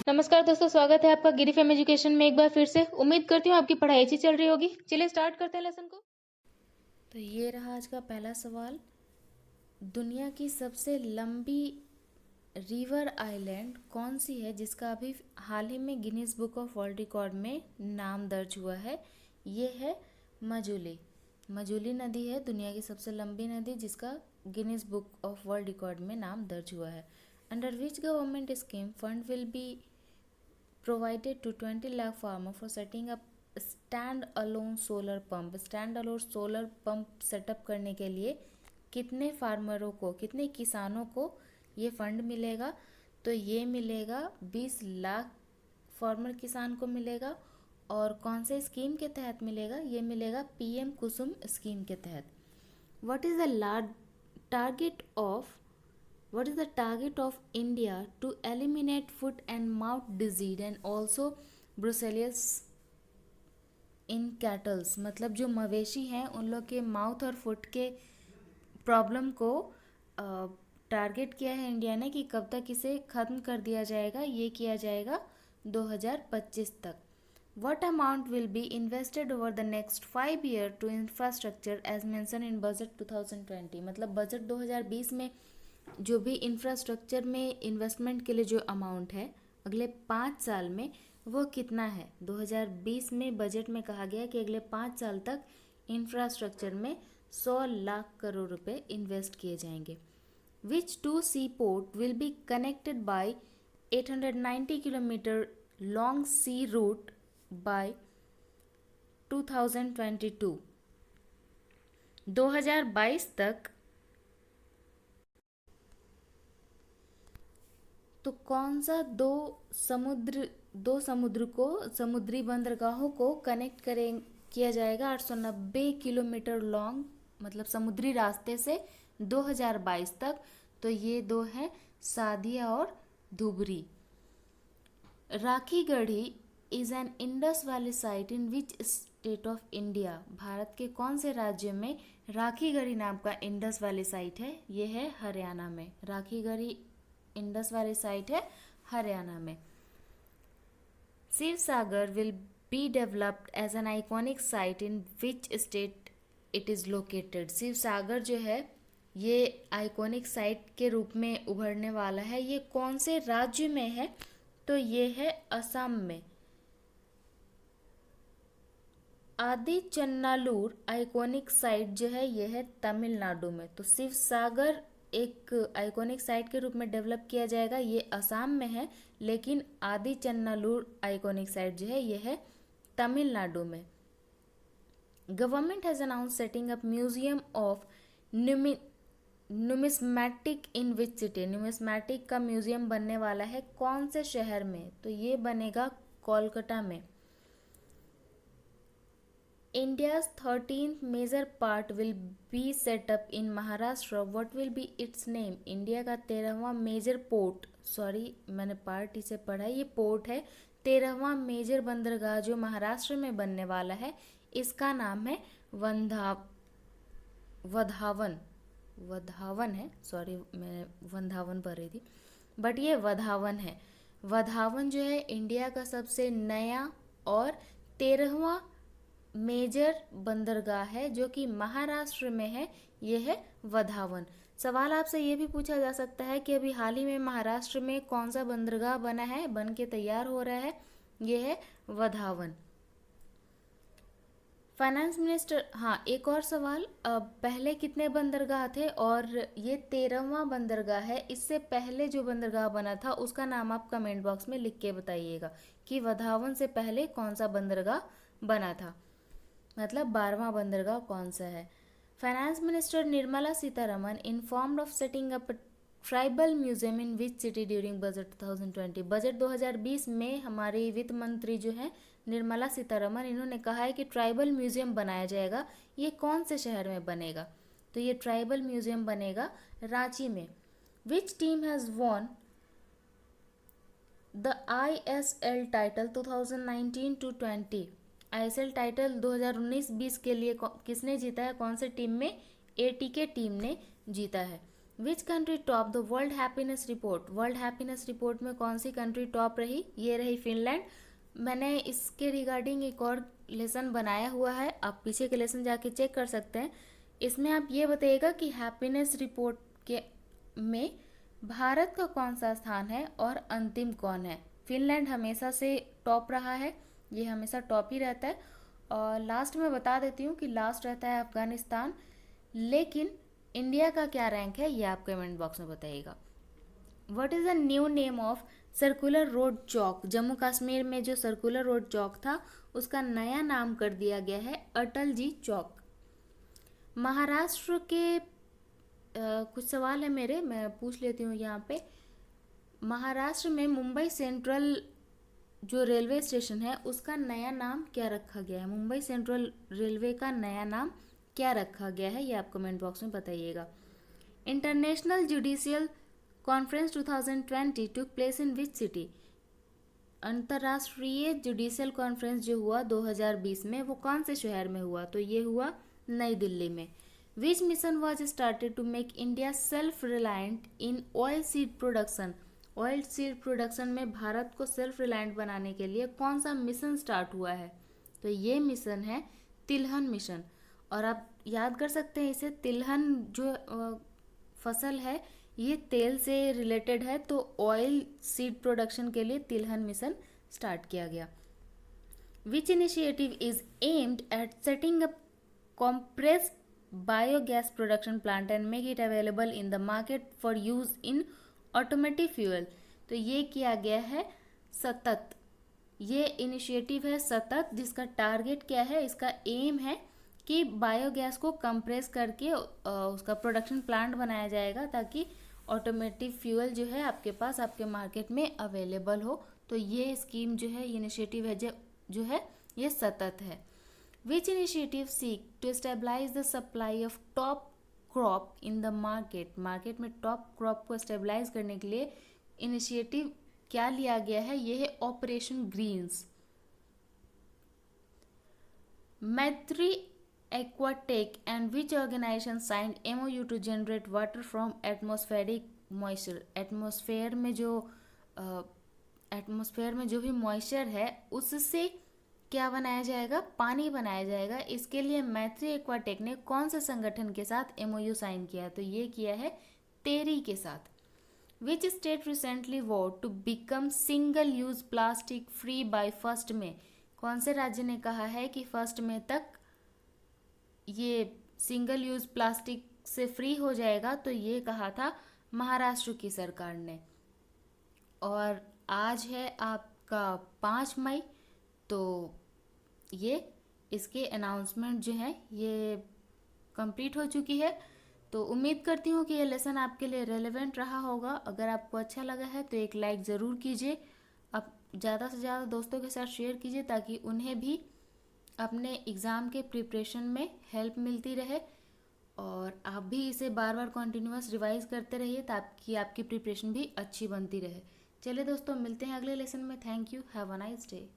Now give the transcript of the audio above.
नमस्कार दोस्तों, स्वागत है आपका गिरी फैम एजुकेशन में एक बार फिर से। उम्मीद करती हूँ आपकी पढ़ाई अच्छी चल रही होगी। चलिए स्टार्ट करते हैं लेसन को। तो ये रहा आज का पहला सवाल। दुनिया की सबसे लंबी रिवर आइलैंड कौन सी है जिसका अभी हाल ही में Guinness book of world record में नाम दर्ज हुआ है? ये है मजुली। मजुली नदी है दुनिया की सबसे लंबी नदी जिसका Guinness book of world record में नाम दर्ज हुआ है। Under which government scheme fund will be provided to 20 lakh farmer for setting up stand alone solar pump. Stand alone solar pump setup करने के लिए कितने फार्मरों को, कितने किसानों को ये फंड मिलेगा? तो ये मिलेगा 20 लाख फार्मर किसान को मिलेगा। और कौन से स्कीम के तहत मिलेगा? ये मिलेगा पीएम कुसुम स्कीम के तहत। What is the large target of What is the target of India to eliminate foot and mouth disease and also brucellosis in cattle? मतलब जो मवेशी हैं उन लोग के माउथ और फुट के प्रॉब्लम को टारगेट किया है इंडिया ने कि कब तक इसे ख़त्म कर दिया जाएगा। ये किया जाएगा 2025 तक। What amount will be invested over the next 5 years to infrastructure as mentioned in budget 2020? मतलब बजट 2020 में जो भी इंफ्रास्ट्रक्चर में इन्वेस्टमेंट के लिए जो अमाउंट है अगले 5 साल में वो कितना है? 2020 में बजट में कहा गया कि अगले 5 साल तक इंफ्रास्ट्रक्चर में 100 लाख करोड़ रुपए इन्वेस्ट किए जाएंगे। Which two sea port will be connected by 890 kilometer long sea route by 2022? 2022 तक तो कौन सा दो समुद्री बंदरगाहों को कनेक्ट करें किया जाएगा 890 किलोमीटर लॉन्ग, मतलब समुद्री रास्ते से 2022 तक? तो ये दो हैं सादिया और Dhubri. Rakhigarhi is an Indus valley site in which state of India? Bharat के कौन से राज्य में राखीगढ़ी नाम का इंडस वैली साइट है? ये है हरियाणा में। राखीगढ़ी इंडस वैली साइट है हरियाणा में। Shiv Sagar will be developed as an iconic site in which state it is located? Shiv Sagar जो है ये आइकॉनिक साइट के रूप में उभरने वाला है। ये कौन से राज्य में है? तो ये है असम में। आदि चन्नालूर आइकॉनिक साइट जो है ये है तमिलनाडु में। तो शिव सागर एक आइकॉनिक साइट के रूप में डेवलप किया जाएगा, ये असम में है। लेकिन आदि चन्नालूर आइकॉनिक साइट जो है ये है तमिलनाडु में। Government has announce setting up museum of numismatic in which city? Numismatic का म्यूजियम बनने वाला है कौन से शहर में? तो ये बनेगा कोलकाता में। India's 13th major port will be set up in Maharashtra. What will be its name? India का 13वां मेजर पोर्ट, सॉरी मैंने पार्ट इसे पढ़ा, ये पोर्ट है। 13वां मेजर बंदरगाह जो महाराष्ट्र में बनने वाला है इसका नाम है वधावन। वधावन है, सॉरी मैं वंधावन पढ़ रही थी, बट ये वधावन है। वधावन जो है इंडिया का सबसे नया और 13वां मेजर बंदरगाह है जो कि महाराष्ट्र में है। ये है वधावन। सवाल आपसे ये भी पूछा जा सकता है कि अभी हाल ही में महाराष्ट्र में कौन सा बंदरगाह बना है, बन के तैयार हो रहा है? ये है वधावन। फाइनेंस मिनिस्टर, हाँ एक और सवाल, पहले कितने बंदरगाह थे? और ये 13वां बंदरगाह है। इससे पहले जो बंदरगाह बना था उसका नाम आप कमेंट बॉक्स में लिख के बताइएगा कि वधावन से पहले कौन सा बंदरगाह बना था, मतलब 12वां बंदरगाह कौन सा है। Finance minister Nirmala Sitharaman informed of setting up tribal museum in which city during budget 2020? Budget 2020 में हमारी वित्त मंत्री जो है निर्मला सीतारमन, इन्होंने कहा है कि ट्राइबल म्यूजियम बनाया जाएगा। ये कौन से शहर में बनेगा? तो ये ट्राइबल म्यूजियम बनेगा रांची में। Which team has won the ISL title 2019-20? ISL title 2019-20 के लिए किसने जीता है? कौन से टीम में? ATK टीम ने जीता है। Which country top the world happiness report? World happiness report में कौन सी कंट्री टॉप रही? ये रही फिनलैंड। मैंने इसके रिगार्डिंग एक और लेसन बनाया हुआ है, आप पीछे के लेसन जाके चेक कर सकते हैं। इसमें आप ये बताइएगा कि हैप्पीनेस रिपोर्ट के में भारत का कौन सा स्थान है और अंतिम कौन है। फिनलैंड हमेशा से टॉप रहा है, ये हमेशा टॉप ही रहता है। और लास्ट में बता देती हूँ कि लास्ट रहता है अफगानिस्तान, लेकिन इंडिया का क्या रैंक है ये आप कमेंट बॉक्स में बताइएगा। What is the new name of circular road chowk? Jammu Kashmir में जो सर्कुलर रोड चौक था उसका नया नाम कर दिया गया है अटल जी चौक। महाराष्ट्र के कुछ सवाल है मेरे, मैं पूछ लेती हूँ यहाँ पे। महाराष्ट्र में मुंबई सेंट्रल जो रेलवे स्टेशन है उसका नया नाम क्या रखा गया है? मुंबई सेंट्रल रेलवे का नया नाम क्या रखा गया है ये आप कमेंट बॉक्स में बताइएगा। International judicial conference 2020 took place in which city? अंतर्राष्ट्रीय जुडिशियल कॉन्फ्रेंस जो हुआ 2020 में वो कौन से शहर में हुआ? तो ये हुआ नई दिल्ली में। Which mission was started to make India self reliant in oil seed production? Oil seed production में भारत को सेल्फ रिलायंट बनाने के लिए कौन सा मिशन स्टार्ट हुआ है? तो ये मिशन है तिलहन मिशन। और आप याद कर सकते हैं इसे, तिलहन जो फसल है ये तेल से रिलेटेड है, तो ऑयल सीड प्रोडक्शन के लिए तिलहन मिशन स्टार्ट किया गया। Which initiative is aimed at setting up compressed biogas production plant and make it available in the market for use in automotive fuel? तो ये किया गया है सतत, ये इनिशिएटिव है सतत, जिसका टारगेट क्या है, इसका एम है कि बायोगैस को कंप्रेस करके उसका प्रोडक्शन प्लांट बनाया जाएगा ताकि ऑटोमेटिव फ्यूल जो है आपके पास आपके मार्केट में अवेलेबल हो। तो ये स्कीम जो है, इनिशिएटिव है जो है ये सतत है। Which initiative seek to stabilize the supply of top crop in the market? Market में टॉप क्रॉप को स्टेबलाइज करने के लिए इनिशिएटिव क्या लिया गया है? ये है operation greens. Maitri Aquatech and which organisation signed MOU to generate water from atmospheric moisture? Atmosphere में जो भी मॉइस्चर है उससे क्या बनाया जाएगा? पानी बनाया जाएगा। इसके लिए मैत्री एक्वाटेक ने कौन से संगठन के साथ MOU साइन किया? तो ये किया है टेरी के साथ। Which state recently vote to become single use plastic free by 1 May? कौन से राज्य ने कहा है कि 1 मई तक ये सिंगल यूज प्लास्टिक से फ्री हो जाएगा? तो ये कहा था महाराष्ट्र की सरकार ने। और आज है आपका 5 मई, तो ये इसके अनाउंसमेंट जो है ये कंप्लीट हो चुकी है। तो उम्मीद करती हूँ कि ये लेसन आपके लिए रेलेवेंट रहा होगा। अगर आपको अच्छा लगा है तो एक लाइक ज़रूर कीजिए, आप ज़्यादा से ज़्यादा दोस्तों के साथ शेयर कीजिए ताकि उन्हें भी अपने एग्ज़ाम के प्रिपरेशन में हेल्प मिलती रहे। और आप भी इसे बार बार कॉन्टिन्यूअस रिवाइज करते रहिए ताकि आपकी प्रिपरेशन भी अच्छी बनती रहे। चलिए दोस्तों, मिलते हैं अगले लेसन में। Thank you, have a nice day.